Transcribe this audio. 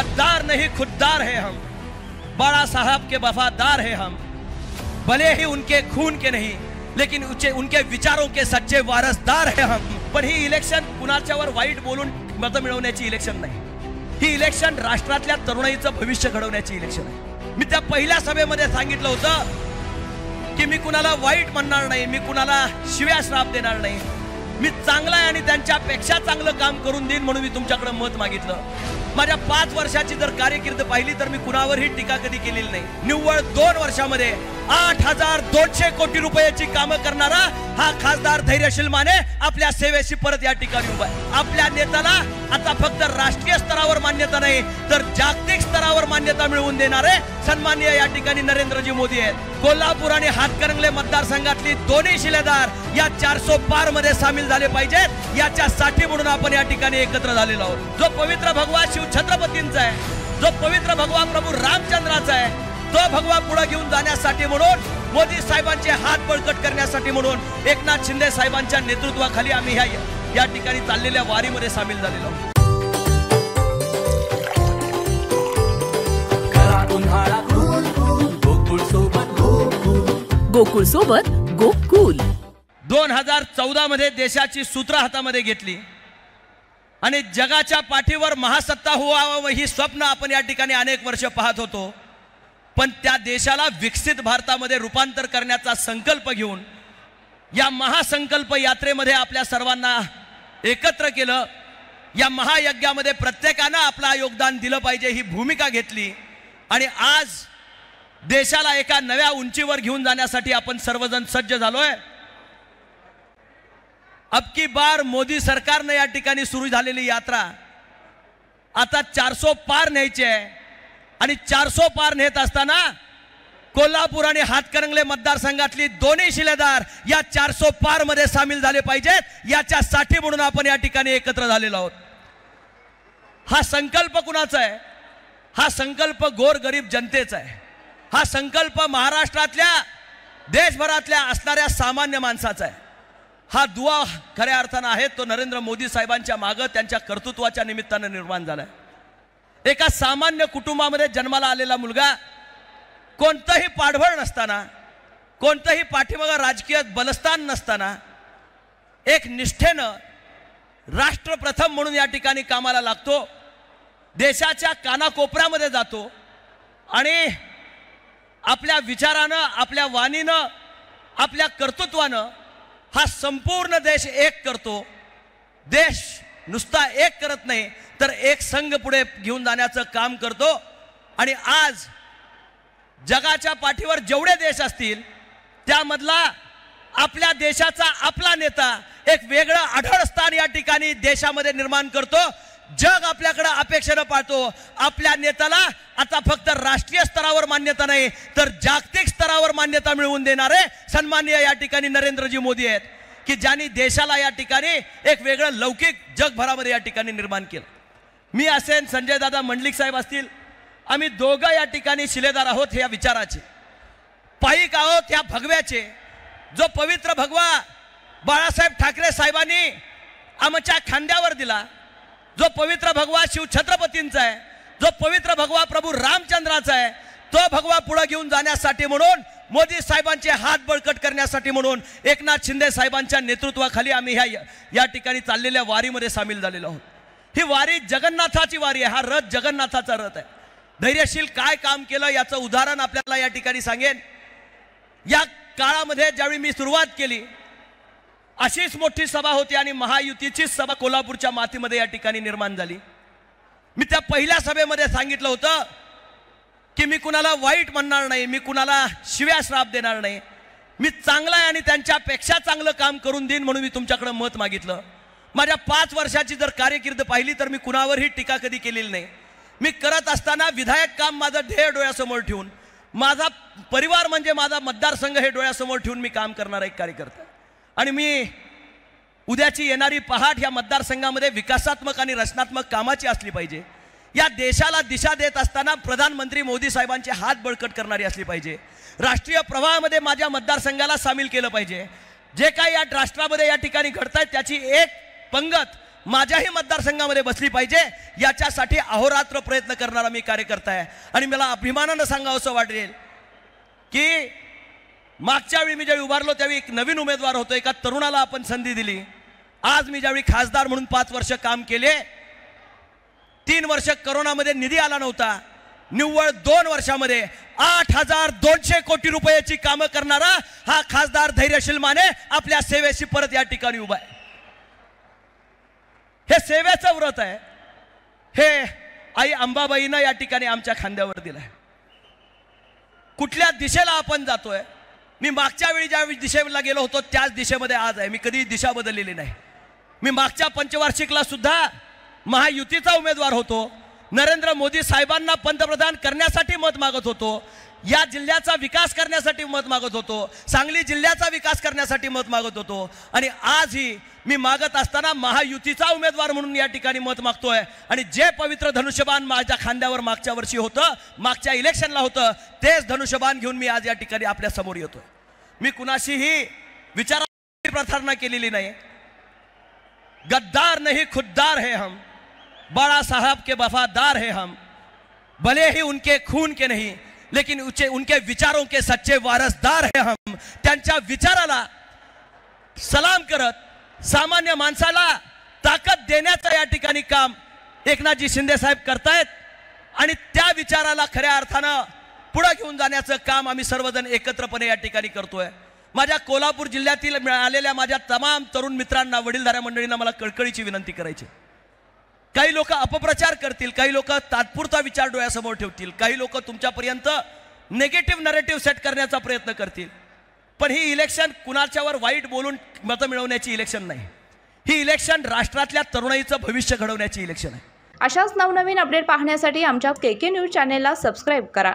गद्दार नहीं खुददार है हम, बाला साहब के वफादार है हम, भले ही उनके खून के नहीं लेकिन उनके विचारों के सच्चे वारसदार है हम। पण ही इलेक्शन कुणाच्यावर वाईट बोलून मत मिळवण्याची इलेक्शन नाही, ही इलेक्शन राष्ट्रातल्या तरुणाईचं भविष्य घडवण्याची इलेक्शन आहे। मी त्या पहिल्या सभेमध्ये सांगितलं होतं की मी कुणाला वाईट म्हणणार नाही, मी कुणाला शिव्या श्राप देणार नाही, मी चांगला आहे आणि त्यांच्यापेक्षा चांगलं काम करून देईन म्हणून मी तुमच्याकडे मत मागितलं। माझ्या 5 वर्षाची जर कारकीर्द पाहिली तर मी कुणावरही टीका कधी केलेली नाही। निव्वळ 2 वर्षामध्ये 8200 कोटी रुपयाची कामं करणारा हा खासदार धैर्यशील माने आपल्या सेवेशी परत या ठिकाणी उभा आहे। आपल्या नेत्याला आता फक्त राष्ट्रीय स्तरावर मान्यता नाही तर जागतिक स्तरावर मान्यता मिळवून देणारे सन्माननीय या ठिकाणी नरेंद्रजी मोदी आहेत। कोल्हापूर आणि हातकणंगले मतदारसंघातली दोन्ही शिलेदार या 400 पार मध्ये सामील झाले पाहिजेत, याच्यासाठी म्हणून आपण या ठिकाणी एकत्र झालेलो आहोत। जो पवित्र भगवा शिव छत्रपतींचा आहे, जो पवित्र भगवा प्रभू रामचंद्राचा आहे, तो भगवा पुढे घेऊन जाण्यासाठी म्हणून मोदी साहेबांचे हात बळकट करण्यासाठी म्हणून एकनाथ शिंदे साहेबांच्या नेतृत्वाखाली आम्ही या ठिकाणी चाललेल्या वारीमध्ये सामील झालेलो आहोत। गोकुळ सोबत गोकुल 2014 मध्ये देशाची सूत्र हातामध्ये घेतली आणि जगाच्या पाठीवर महासत्ता व्हावं ही स्वप्न आपण या ठिकाणी अनेक वर्ष पाहत होतो। पण त्या देशाला विकसित भारतामध्ये रूपांतर करण्याचा संकल्प घेऊन या महासंकल्प यात्रेमध्ये आपल्या सर्वांना एकत्र केलं। या महायज्ञामध्ये प्रत्येकाने आपलं योगदान दिलं पाहिजे ही भूमिका घेतली आणि आज देशाला एका नव्या उंचीवर घेऊन जाण्यासाठी आपण सर्वजण सज्ज झालोय। अब की बार मोदी सरकारने या ठिकाणी सुरू झालेली यात्रा आता 400 पार न्यायची आहे आणि 400 पार नेत असताना कोल्हापूर आणि हातकणंगले मतदारसंघातली दोन्ही शिलेदार या 400 पार मध्ये सामील झाले पाहिजेत, याच्यासाठी म्हणून आपण या ठिकाणी एकत्र झालेलो आहोत। हा संकल्प कुणाचा आहे? हा संकल्प गोरगरीब जनतेचा आहे। हा संकल्प महाराष्ट्रातल्या देशभरातल्या असणाऱ्या सामान्य माणसाचा आहे। हा दुवा खऱ्या अर्थाने आहे तो नरेंद्र मोदी साहेबांच्या मागे त्यांच्या कर्तृत्वाच्या निमित्ताने निर्माण झालाय। एका सामान्य कुटुंबामध्ये जन्माला आलेला मुलगा कोणतंही पाठबळ नसताना, कोणतंही पाठीमागे राजकीय बलस्थान नसताना एक निष्ठेनं राष्ट्रप्रथम म्हणून या ठिकाणी कामाला लागतो, देशाच्या कानाकोपऱ्यामध्ये जातो आणि आपल्या विचारानं, आपल्या वाणीनं, आपल्या कर्तृत्वानं हा संपूर्ण देश एक करतो। देश नुसता एक करत नाही तर एक संघ पुढे घेऊन जाण्याचं काम करतो आणि आज जगाच्या पाठीवर जेवढे देश असतील त्यामधला आपल्या देशाचा आपला नेता एक वेगळं आढळ स्थान या ठिकाणी देशामध्ये निर्माण करतो। जग आपल्याकडे अपेक्षेने पाहतो। आपल्या नेत्याला आता फक्त राष्ट्रीय स्तरावर मान्यता नाही तर जागतिक स्तरावर मान्यता मिळवून देणारे सन्माननीय या ठिकाणी नरेंद्रजी मोदी आहेत की ज्यांनी देशाला या ठिकाणी एक वेगळं लौकिक जगभरामध्ये या ठिकाणी निर्माण केलं। मी असेन, संजय दादा मंडलिक साहेब असतील, आम्ही दोघं या ठिकाणी शिलेदार आहोत या विचाराचे, पाईक आहोत या भगव्याचे। जो पवित्र भगवा बाळासाहेब ठाकरे साहेबांनी आमच्या खांद्यावर दिला, जो पवित्र भगवा शिव छत्रपतींचा आहे, जो पवित्र भगवा प्रभू रामचंद्राचा आहे, तो भगवा पुढे घेऊन जाण्यासाठी म्हणून मोदी साहेबांचे हात बळकट करण्यासाठी म्हणून एकनाथ शिंदे साहेबांच्या नेतृत्वाखाली आम्ही या ठिकाणी चाललेल्या वारीमध्ये सामील झालेलो आहोत। ही वारी जगन्नाथाची वारी आहे, हा रथ जगन्नाथाचा रथ आहे। धैर्यशील काय काम केलं याचं उदाहरण आपल्याला या ठिकाणी सांगेन। या काळामध्ये ज्यावेळी मी सुरुवात केली अशीच मोठी सभा होती आणि महायुतीची सभा कोल्हापूरच्या मातीमध्ये या ठिकाणी निर्माण झाली। मी त्या पहिल्या सभेमध्ये सांगितलं होतं की मी कुणाला वाईट म्हणणार नाही, मी कुणाला शिव्या श्राप देणार नाही, मी चांगला आहे आणि त्यांच्यापेक्षा चांगलं काम करून देईन म्हणून मी तुमच्याकडे मत मागितलं। माझ्या 5 वर्षाची जर कारकीर्द पाहिली तर मी कुणावरही टीका कधी केलेली नाही। मी करत असताना विधायक काम माझं ध्येय डोळ्यासमोर ठेवून, माझा परिवार म्हणजे माझा मतदारसंघ हे डोळ्यासमोर ठेवून मी काम करणारा एक कार्यकर्ता आणि मी उद्याची येणारी पहाट या मतदारसंघामध्ये विकासात्मक आणि रचनात्मक कामाची असली पाहिजे। या देशाला दिशा देत असताना प्रधानमंत्री मोदी साहेबांचे हात बळकट करणारी असली पाहिजे। राष्ट्रीय प्रवाहामध्ये माझ्या मतदारसंघाला सामील केलं पाहिजे। जे काही या राष्ट्रामध्ये या ठिकाणी घडत आहे त्याची एक पंगत माझ्याही मतदारसंघामध्ये बसली पाहिजे, याच्यासाठी अहोरात्र प्रयत्न करणारा मी कार्यकर्ता आहे. आणि मला अभिमानानं सांगावंसं वाटेल की मागच्या वेळी मी ज्यावेळी उभारलो त्यावेळी एक नवीन उमेदवार होतो, एका तरुणाला आपण संधी दिली. आज मी ज्यावेळी खासदार म्हणून 5 वर्ष काम केले, 3 वर्ष करोनामध्ये निधी आला नव्हता, निव्वळ 2 वर्षामध्ये 8,200 कोटी रुपयाची कामं करणारा हा खासदार धैर्यशील माने आपल्या सेवेशी परत या ठिकाणी उभा आहे. हे सेवेचं व्रत आहे. हे आई अंबाबाईनं या ठिकाणी आमच्या खांद्यावर दिलं आहे. कुठल्या दिशेला आपण जातोय, मी मागच्या वेळी ज्या दिशेला गेलो होतो त्याच दिशेमध्ये आज आहे. मी कधी दिशा बदललेली नाही. मी मागच्या पंचवार्षिकला सुद्धा महायुतीचा उमेदवार होतो. नरेंद्र मोदी साहेबांना पंतप्रधान करण्यासाठी मत मागत होतो. या जिल्ह्याचा विकास करण्यासाठी मत मागत होतो. सांगली जिल्ह्याचा विकास करण्यासाठी मत मागत होतो. आणि आजही मी मागत असताना महायुतीचा उमेदवार म्हणून या ठिकाणी मत मागतोय. आणि जे पवित्र धनुष्यबाण माझ्या खांद्यावर मागच्या वर्षी होतं, मागच्या इलेक्शनला होतं, तेच धनुष्यबाण घेऊन मी आज या ठिकाणी आपल्या समोर येतोय. मी कुणाशीही विचाराची प्रार्थना केलेली नाही. गद्दार नहीं खुद्दार है हम, बड़ा साहब के वफादार है हम, भले ही उनके खून के नहीं लेकिन उनके विचारों के सच्चे वारसदार है हम. त्यांच्या विचाराला सलाम करत सामान्य माणसाला ताकद देण्याचं या ठिकाणी काम एकनाथजी शिंदे साहेब करतायत. आणि त्या विचाराला खऱ्या अर्थानं पुढे घेऊन जाण्याचं काम आम्ही सर्वजण एकत्रपणे या ठिकाणी करतोय. माझ्या कोल्हापूर जिल्ह्यातील आलेल्या माझ्या तमाम तरुण मित्रांना, वडीलधाऱ्या मंडळींना मला कळकळीची विनंती करायची. काही लोक अपप्रचार करतील, काही लोक तात्पुरता विचार डोळ्यासमोर ठेवतील, काही लोक तुमच्यापर्यंत नेगेटिव्ह नरेटिव्ह सेट करण्याचा प्रयत्न करतील. पण ही इलेक्शन कुणाच्यावर वाईट बोलून मतं मिळवण्याची इलेक्शन नाही. ही इलेक्शन राष्ट्रातल्या तरुणाईचं भविष्य घडवण्याची इलेक्शन आहे. अशाच नवनवीन अपडेट पाहण्यासाठी आमच्या KK न्यूज चॅनेलला सबस्क्राईब करा.